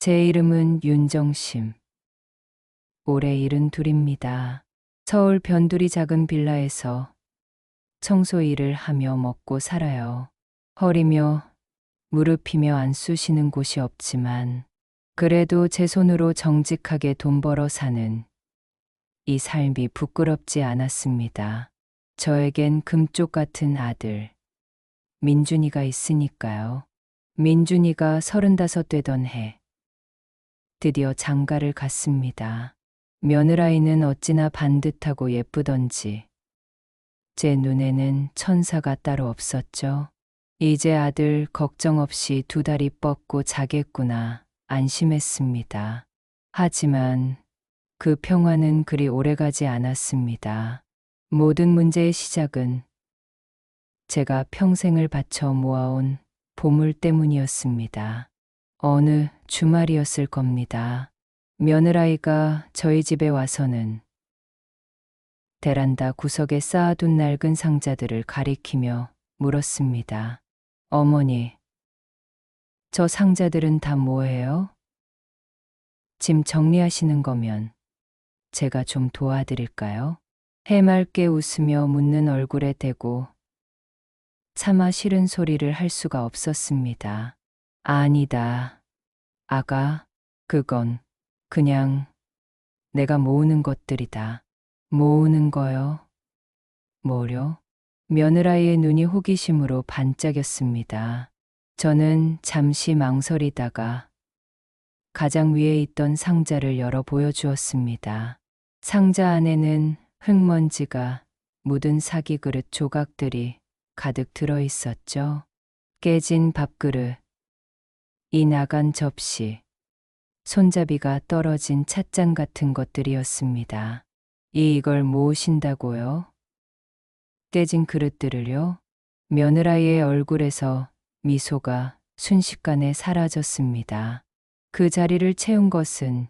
제 이름은 윤정심. 올해 72입니다. 서울 변두리 작은 빌라에서 청소 일을 하며 먹고 살아요. 허리며 무릎이며 안 쑤시는 곳이 없지만 그래도 제 손으로 정직하게 돈 벌어 사는 이 삶이 부끄럽지 않았습니다. 저에겐 금쪽 같은 아들 민준이가 있으니까요. 민준이가 35 되던 해 드디어 장가를 갔습니다. 며느라이는 어찌나 반듯하고 예쁘던지 제 눈에는 천사가 따로 없었죠. 이제 아들 걱정 없이 2다리 뻗고 자겠구나 안심했습니다. 하지만 그 평화는 그리 오래가지 않았습니다. 모든 문제의 시작은 제가 평생을 바쳐 모아온 보물 때문이었습니다. 어느 주말이었을 겁니다. 며느라이가 저희 집에 와서는 베란다 구석에 쌓아둔 낡은 상자들을 가리키며 물었습니다. 어머니, 저 상자들은 다 뭐예요? 짐 정리하시는 거면 제가 좀 도와드릴까요? 해맑게 웃으며 묻는 얼굴에 대고 차마 싫은 소리를 할 수가 없었습니다. 아니다. 아가, 그건 그냥 내가 모으는 것들이다. 모으는 거요? 뭐려? 며느라이의 눈이 호기심으로 반짝였습니다. 저는 잠시 망설이다가 가장 위에 있던 상자를 열어 보여주었습니다. 상자 안에는 흙먼지가 묻은 사기 그릇 조각들이 가득 들어 있었죠. 깨진 밥그릇, 이 나간 접시, 손잡이가 떨어진 찻잔 같은 것들이었습니다. 이걸 모으신다고요? 깨진 그릇들을요? 며느라이의 얼굴에서 미소가 순식간에 사라졌습니다. 그 자리를 채운 것은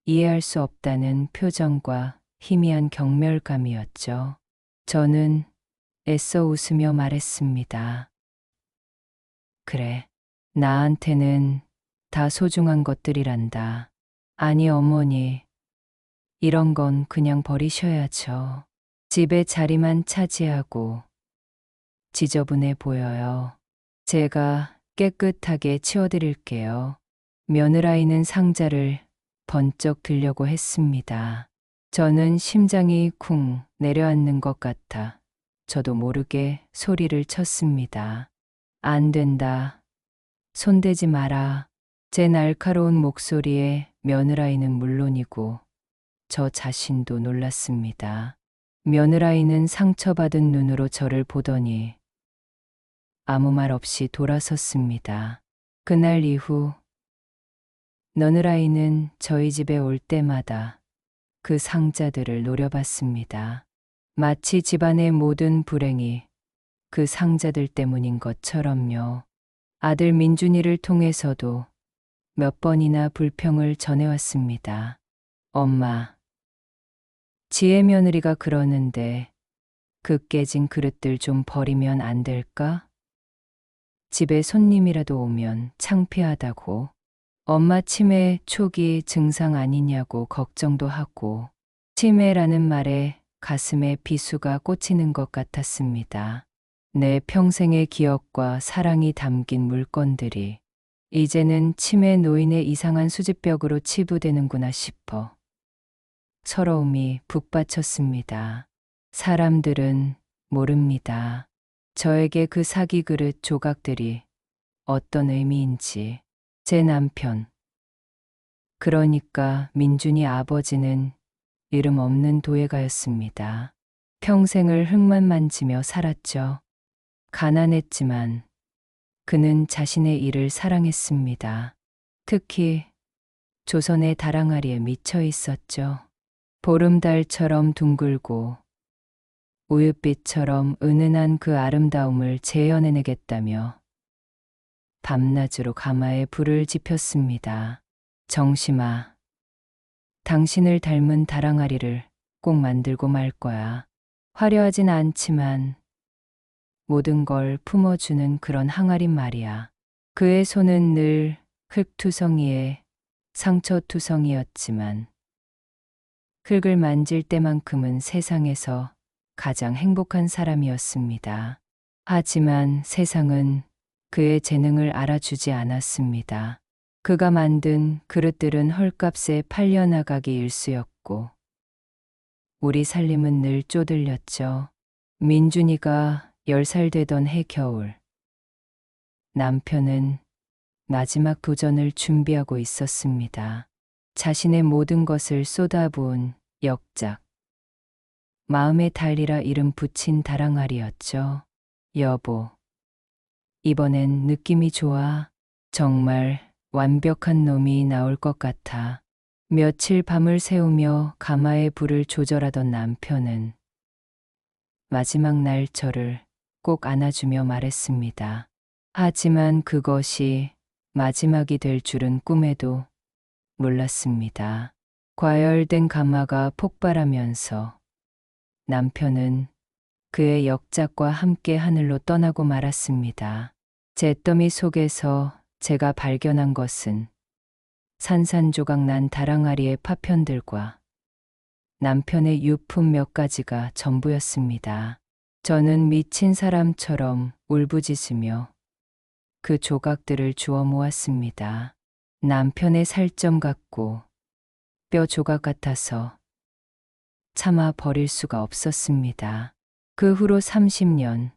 이해할 수 없다는 표정과 희미한 경멸감이었죠. 저는 애써 웃으며 말했습니다. 그래, 나한테는 다 소중한 것들이란다. 아니 어머니, 이런 건 그냥 버리셔야죠. 집에 자리만 차지하고 지저분해 보여요. 제가 깨끗하게 치워드릴게요. 며느라이는 상자를 번쩍 들려고 했습니다. 저는 심장이 쿵 내려앉는 것 같아 저도 모르게 소리를 쳤습니다. 안 된다. 손대지 마라. 제 날카로운 목소리에 며느라이는 물론이고 저 자신도 놀랐습니다. 며느라이는 상처받은 눈으로 저를 보더니 아무 말 없이 돌아섰습니다. 그날 이후 며느라이는 저희 집에 올 때마다 그 상자들을 노려봤습니다. 마치 집안의 모든 불행이 그 상자들 때문인 것처럼요. 아들 민준이를 통해서도 몇 번이나 불평을 전해왔습니다. 엄마, 지혜 며느리가 그러는데 그 깨진 그릇들 좀 버리면 안 될까? 집에 손님이라도 오면 창피하다고. 엄마 치매 초기 증상 아니냐고 걱정도 하고 치매라는 말에 가슴에 비수가 꽂히는 것 같았습니다. 내 평생의 기억과 사랑이 담긴 물건들이 이제는 치매 노인의 이상한 수집벽으로 치부되는구나 싶어 서러움이 북받쳤습니다. 사람들은 모릅니다. 저에게 그 사기 그릇 조각들이 어떤 의미인지. 제 남편, 그러니까 민준이 아버지는 이름 없는 도예가였습니다. 평생을 흙만 만지며 살았죠. 가난했지만 그는 자신의 일을 사랑했습니다. 특히 조선의 다랑아리에 미쳐 있었죠. 보름달처럼 둥글고 우윳빛처럼 은은한 그 아름다움을 재현해내겠다며 밤낮으로 가마에 불을 지폈습니다. 정심아, 당신을 닮은 다랑아리를 꼭 만들고 말 거야. 화려하진 않지만 모든 걸 품어주는 그런 항아리 말이야. 그의 손은 늘 흙투성이에 상처투성이었지만 흙을 만질 때만큼은 세상에서 가장 행복한 사람이었습니다. 하지만 세상은 그의 재능을 알아주지 않았습니다. 그가 만든 그릇들은 헐값에 팔려나가기 일쑤였고 우리 살림은 늘 쪼들렸죠. 민준이가 10살 되던 해 겨울 남편은 마지막 도전을 준비하고 있었습니다. 자신의 모든 것을 쏟아부은 역작. 마음의 달리라 이름 붙인 다랑알이었죠. 여보, 이번엔 느낌이 좋아. 정말 완벽한 놈이 나올 것 같아. 며칠 밤을 새우며 가마의 불을 조절하던 남편은 마지막 날 저를 꼭 안아주며 말했습니다. 하지만 그것이 마지막이 될 줄은 꿈에도 몰랐습니다. 과열된 가마가 폭발하면서 남편은 그의 역작과 함께 하늘로 떠나고 말았습니다. 잿더미 속에서 제가 발견한 것은 산산조각난 다랑아리의 파편들과 남편의 유품 몇 가지가 전부였습니다. 저는 미친 사람처럼 울부짖으며 그 조각들을 주워 모았습니다. 남편의 살점 같고 뼈 조각 같아서 차마 버릴 수가 없었습니다. 그 후로 30년,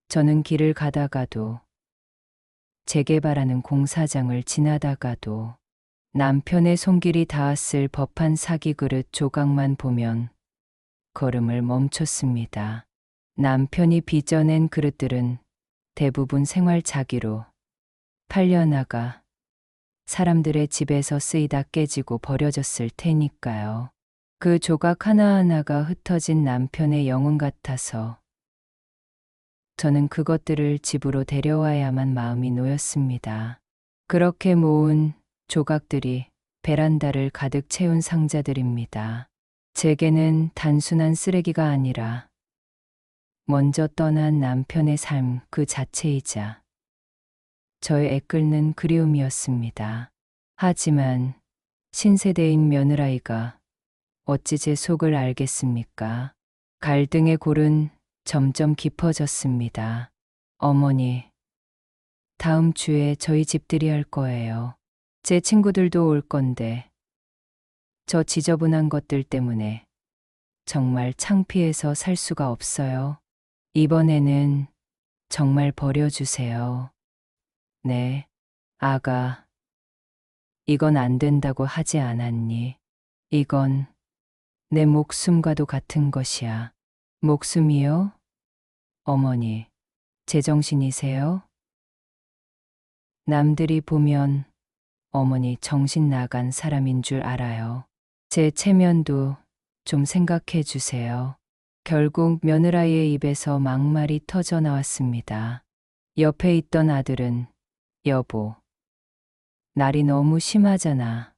저는 길을 가다가도 재개발하는 공사장을 지나다가도 남편의 손길이 닿았을 법한 사기 그릇 조각만 보면 걸음을 멈췄습니다. 남편이 빚어낸 그릇들은 대부분 생활자기로 팔려나가 사람들의 집에서 쓰이다 깨지고 버려졌을 테니까요. 그 조각 하나하나가 흩어진 남편의 영혼 같아서 저는 그것들을 집으로 데려와야만 마음이 놓였습니다. 그렇게 모은 조각들이 베란다를 가득 채운 상자들입니다. 제게는 단순한 쓰레기가 아니라 먼저 떠난 남편의 삶 그 자체이자 저의 애끓는 그리움이었습니다. 하지만 신세대인 며느라이가 어찌 제 속을 알겠습니까? 갈등의 골은 점점 깊어졌습니다. 어머니, 다음 주에 저희 집들이 할 거예요. 제 친구들도 올 건데 저 지저분한 것들 때문에 정말 창피해서 살 수가 없어요. 이번에는 정말 버려주세요. 네, 아가, 이건 안 된다고 하지 않았니? 이건 내 목숨과도 같은 것이야. 목숨이요? 어머니, 제정신이세요? 남들이 보면 어머니 정신 나간 사람인 줄 알아요. 제 체면도 좀 생각해 주세요. 결국 며느라이의 입에서 막말이 터져 나왔습니다. 옆에 있던 아들은 여보, 날이 너무 심하잖아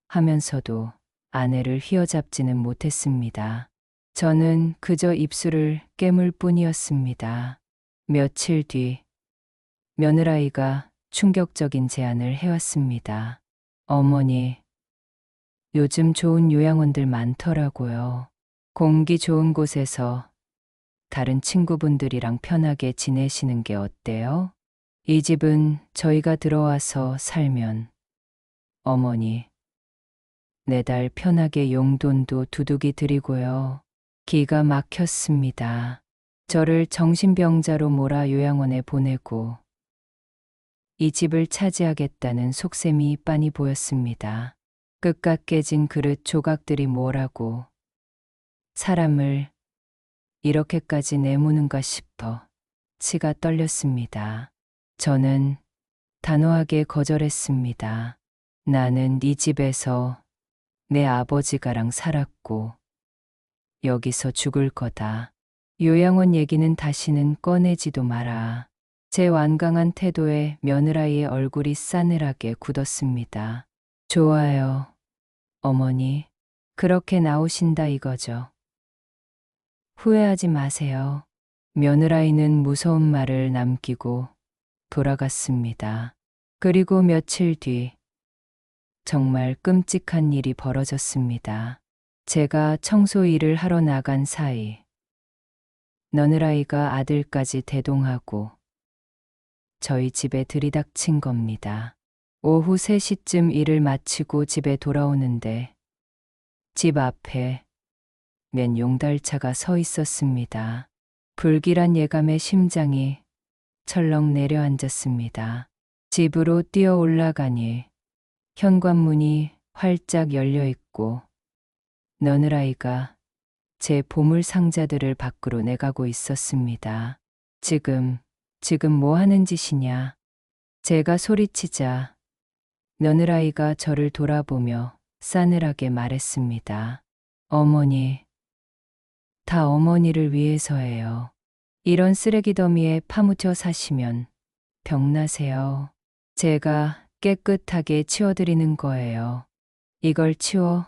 하면서도 아내를 휘어잡지는 못했습니다. 저는 그저 입술을 깨물 뿐이었습니다. 며칠 뒤 며느라이가 충격적인 제안을 해왔습니다. 어머니, 요즘 좋은 요양원들 많더라고요. 공기 좋은 곳에서 다른 친구분들이랑 편하게 지내시는 게 어때요? 이 집은 저희가 들어와서 살면 어머니, 매달 편하게 용돈도 두둑이 드리고요. 기가 막혔습니다. 저를 정신병자로 몰아 요양원에 보내고 이 집을 차지하겠다는 속셈이 빤히 보였습니다. 끝까 깨진 그릇 조각들이 뭐라고 사람을 이렇게까지 내모는가 싶어 치가 떨렸습니다. 저는 단호하게 거절했습니다. 나는 네 집에서 내 아버지가랑 살았고 여기서 죽을 거다. 요양원 얘기는 다시는 꺼내지도 마라. 제 완강한 태도에 며느라이의 얼굴이 싸늘하게 굳었습니다. 좋아요, 어머니. 그렇게 나오신다 이거죠. 후회하지 마세요. 며느라이는 무서운 말을 남기고 돌아갔습니다. 그리고 며칠 뒤 정말 끔찍한 일이 벌어졌습니다. 제가 청소 일을 하러 나간 사이 너느라이가 아들까지 대동하고 저희 집에 들이닥친 겁니다. 오후 3시쯤 일을 마치고 집에 돌아오는데 집 앞에 맨 용달차가 서 있었습니다. 불길한 예감에 심장이 철렁 내려앉았습니다. 집으로 뛰어 올라가니 현관문이 활짝 열려 있고 너느라이가 제 보물 상자들을 밖으로 내가고 있었습니다. 지금 뭐 하는 짓이냐? 제가 소리치자 너느라이가 저를 돌아보며 싸늘하게 말했습니다. 어머니, 다 어머니를 위해서예요. 이런 쓰레기 더미에 파묻혀 사시면 병나세요. 제가 깨끗하게 치워드리는 거예요. 이걸 치워.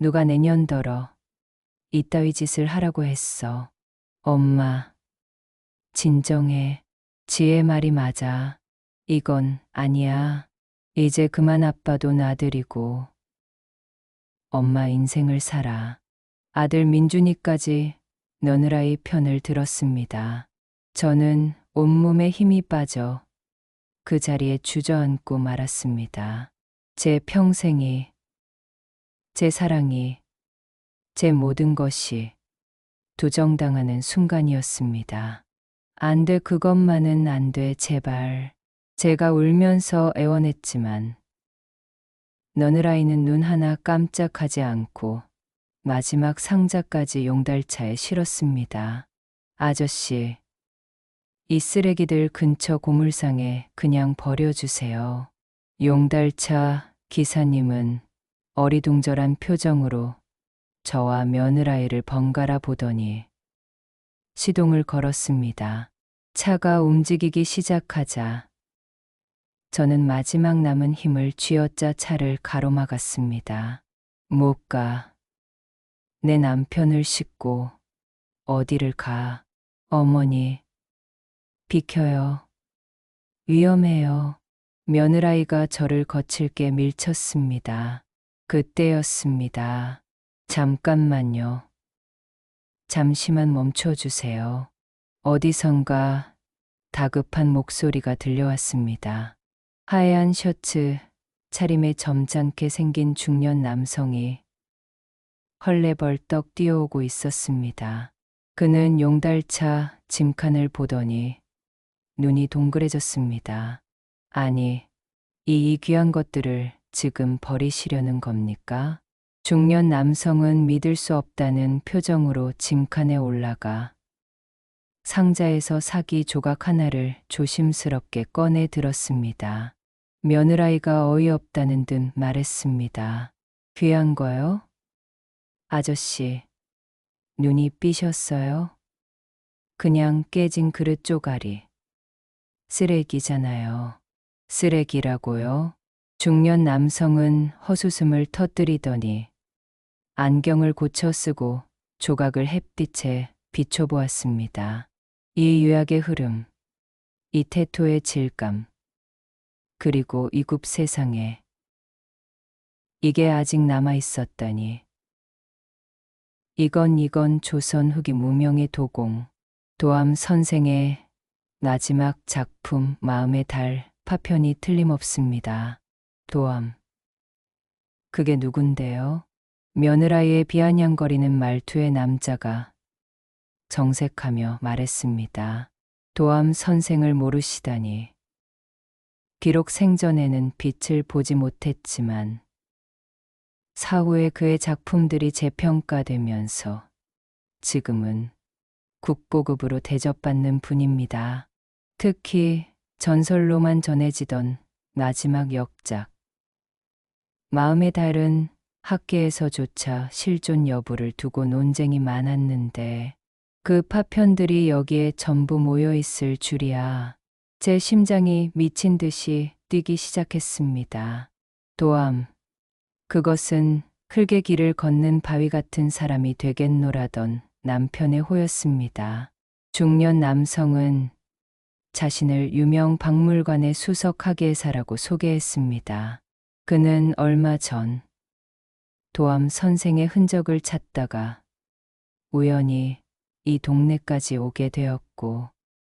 누가 내년더러 이따위 짓을 하라고 했어. 엄마, 진정해. 지혜 말이 맞아. 이건 아니야. 이제 그만 아빠도 나들이고 엄마 인생을 살아. 아들 민준이까지 너느라이 편을 들었습니다. 저는 온몸에 힘이 빠져 그 자리에 주저앉고 말았습니다. 제 평생이, 제 사랑이, 제 모든 것이 도정당하는 순간이었습니다. 안 돼, 그것만은 안 돼, 제발. 제가 울면서 애원했지만 너느라이는 눈 하나 깜짝하지 않고 마지막 상자까지 용달차에 실었습니다. 아저씨, 이 쓰레기들 근처 고물상에 그냥 버려주세요. 용달차 기사님은 어리둥절한 표정으로 저와 며느라이를 번갈아 보더니 시동을 걸었습니다. 차가 움직이기 시작하자 저는 마지막 남은 힘을 쥐어짜 차를 가로막았습니다. 못 가. 내 남편을 싣고 어디를 가. 어머니, 비켜요. 위험해요. 며느라이가 저를 거칠게 밀쳤습니다. 그때였습니다. 잠깐만요. 잠시만 멈춰주세요. 어디선가 다급한 목소리가 들려왔습니다. 하얀 셔츠, 차림에 점잖게 생긴 중년 남성이 헐레벌떡 뛰어오고 있었습니다. 그는 용달차 짐칸을 보더니 눈이 동그래졌습니다. 아니, 이 귀한 것들을 지금 버리시려는 겁니까? 중년 남성은 믿을 수 없다는 표정으로 짐칸에 올라가 상자에서 사기 조각 하나를 조심스럽게 꺼내 들었습니다. 며느라이가 어이없다는 듯 말했습니다. 귀한 거요? 아저씨, 눈이 삐셨어요? 그냥 깨진 그릇 쪼가리. 쓰레기잖아요. 쓰레기라고요? 중년 남성은 헛웃음을 터뜨리더니 안경을 고쳐 쓰고 조각을 햇빛에 비춰보았습니다. 이 유약의 흐름, 이 태토의 질감, 그리고 이굽 세상에 이게 아직 남아 있었다니. 이건 조선 후기 무명의 도공, 도암 선생의 마지막 작품 마음의 달 파편이 틀림없습니다. 도암. 그게 누군데요? 며느라이의 비아냥거리는 말투의 남자가 정색하며 말했습니다. 도암 선생을 모르시다니. 비록 생전에는 빛을 보지 못했지만 사후에 그의 작품들이 재평가되면서 지금은 국보급으로 대접받는 분입니다. 특히 전설로만 전해지던 마지막 역작. 마음의 달은 학계에서조차 실존 여부를 두고 논쟁이 많았는데 그 파편들이 여기에 전부 모여 있을 줄이야. 제 심장이 미친 듯이 뛰기 시작했습니다. 도암. 그것은 흙의 길을 걷는 바위 같은 사람이 되겠노라던 남편의 호였습니다. 중년 남성은 자신을 유명 박물관의 수석 학예사라고 소개했습니다. 그는 얼마 전 도암 선생의 흔적을 찾다가 우연히 이 동네까지 오게 되었고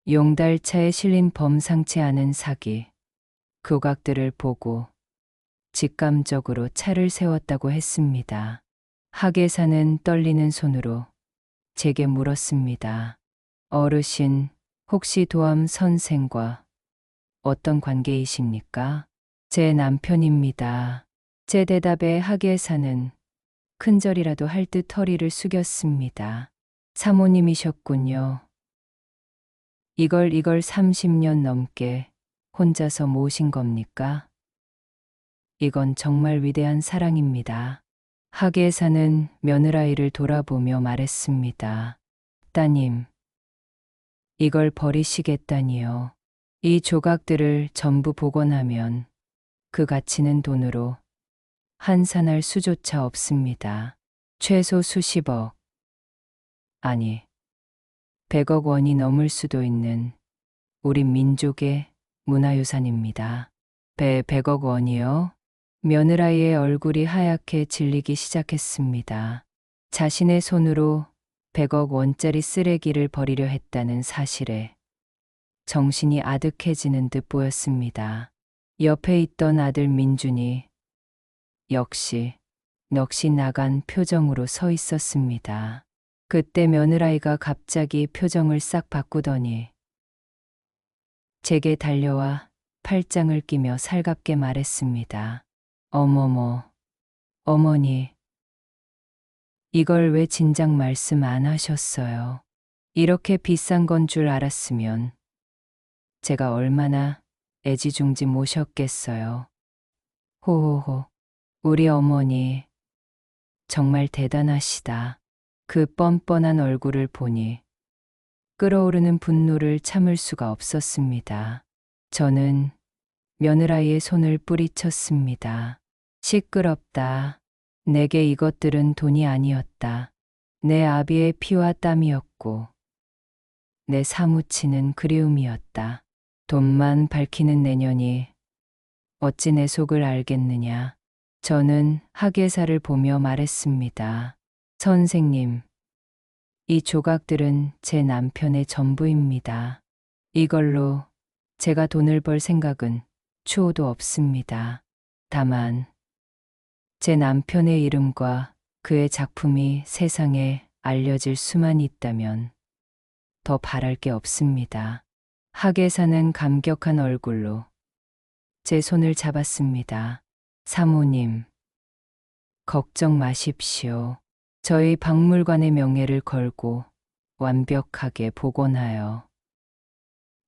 용달차에 실린 범상치 않은 사기, 교각들을 보고 직감적으로 차를 세웠다고 했습니다. 학예사는 떨리는 손으로 제게 물었습니다. 어르신, 혹시 도암 선생과 어떤 관계이십니까? 제 남편입니다. 제 대답에 학예사는 큰절이라도 할 듯 허리를 숙였습니다. 사모님이셨군요. 이걸 30년 넘게 혼자서 모신 겁니까? 이건 정말 위대한 사랑입니다. 학예사는 며느라이를 돌아보며 말했습니다. 따님, 이걸 버리시겠다니요. 이 조각들을 전부 복원하면 그 가치는 돈으로 환산할 수조차 없습니다. 최소 수십억, 아니, 100억 원이 넘을 수도 있는 우리 민족의 문화유산입니다. 100억 원이요? 며느라이의 얼굴이 하얗게 질리기 시작했습니다. 자신의 손으로 100억 원짜리 쓰레기를 버리려 했다는 사실에 정신이 아득해지는 듯 보였습니다. 옆에 있던 아들 민준이 역시 넋이 나간 표정으로 서 있었습니다. 그때 며느라이가 갑자기 표정을 싹 바꾸더니 제게 달려와 팔짱을 끼며 살갑게 말했습니다. 어머머, 어머니, 이걸 왜 진작 말씀 안 하셨어요? 이렇게 비싼 건 줄 알았으면 제가 얼마나 애지중지 모셨겠어요. 호호호, 우리 어머니 정말 대단하시다. 그 뻔뻔한 얼굴을 보니 끓어오르는 분노를 참을 수가 없었습니다. 저는 며느라이의 손을 뿌리쳤습니다. 시끄럽다. 내게 이것들은 돈이 아니었다. 내 아비의 피와 땀이었고 내 사무치는 그리움이었다. 돈만 밝히는 내년이 어찌 내 속을 알겠느냐. 저는 학예사를 보며 말했습니다. 선생님, 이 조각들은 제 남편의 전부입니다. 이걸로 제가 돈을 벌 생각은 추호도 없습니다. 다만 제 남편의 이름과 그의 작품이 세상에 알려질 수만 있다면 더 바랄 게 없습니다. 학예사는 감격한 얼굴로 제 손을 잡았습니다. 사모님, 걱정 마십시오. 저희 박물관의 명예를 걸고 완벽하게 복원하여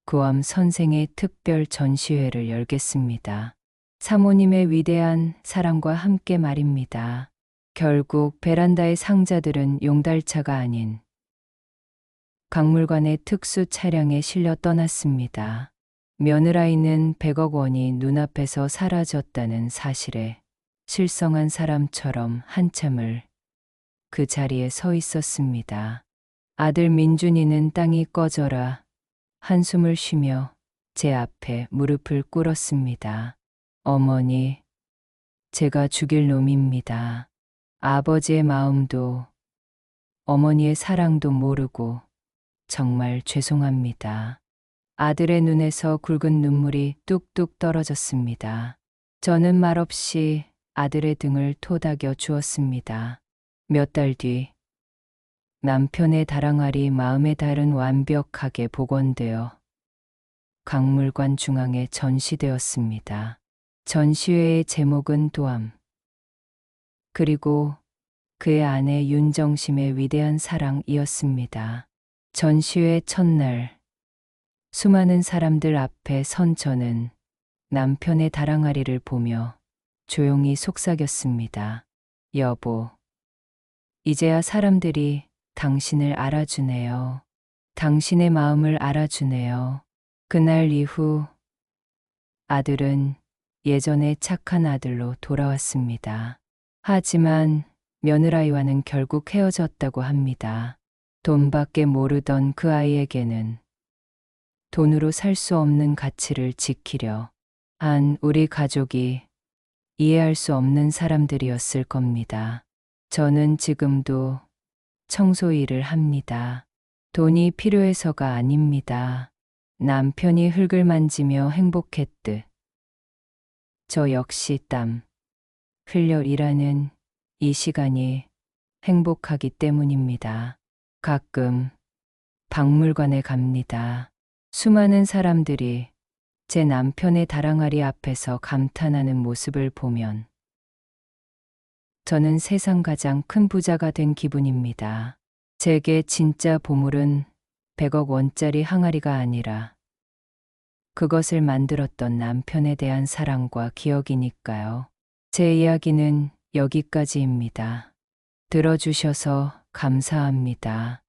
도암 선생의 특별 전시회를 열겠습니다. 사모님의 위대한 사랑과 함께 말입니다. 결국 베란다의 상자들은 용달차가 아닌 박물관의 특수 차량에 실려 떠났습니다. 며느라이는 100억 원이 눈앞에서 사라졌다는 사실에 실성한 사람처럼 한참을 그 자리에 서 있었습니다. 아들 민준이는 땅이 꺼져라 한숨을 쉬며 제 앞에 무릎을 꿇었습니다. 어머니, 제가 죽일 놈입니다. 아버지의 마음도 어머니의 사랑도 모르고 정말 죄송합니다. 아들의 눈에서 굵은 눈물이 뚝뚝 떨어졌습니다. 저는 말없이 아들의 등을 토닥여 주었습니다. 몇 달 뒤 남편의 다랑알이 마음에 달은 완벽하게 복원되어 박물관 중앙에 전시되었습니다. 전시회의 제목은 도암, 그리고 그의 아내 윤정심의 위대한 사랑이었습니다. 전시회 첫날 수많은 사람들 앞에 선 저는 남편의 다랑아리를 보며 조용히 속삭였습니다. 여보, 이제야 사람들이 당신을 알아주네요. 당신의 마음을 알아주네요. 그날 이후 아들은 예전의 착한 아들로 돌아왔습니다. 하지만 며느라이와는 결국 헤어졌다고 합니다. 돈밖에 모르던 그 아이에게는 돈으로 살 수 없는 가치를 지키려 한 우리 가족이 이해할 수 없는 사람들이었을 겁니다. 저는 지금도 청소 일을 합니다. 돈이 필요해서가 아닙니다. 남편이 흙을 만지며 행복했듯 저 역시 땀 흘려 일하는 이 시간이 행복하기 때문입니다. 가끔 박물관에 갑니다. 수많은 사람들이 제 남편의 다랑아리 앞에서 감탄하는 모습을 보면 저는 세상 가장 큰 부자가 된 기분입니다. 제게 진짜 보물은 100억 원짜리 항아리가 아니라 그것을 만들었던 남편에 대한 사랑과 기억이니까요. 제 이야기는 여기까지입니다. 들어주셔서 감사합니다.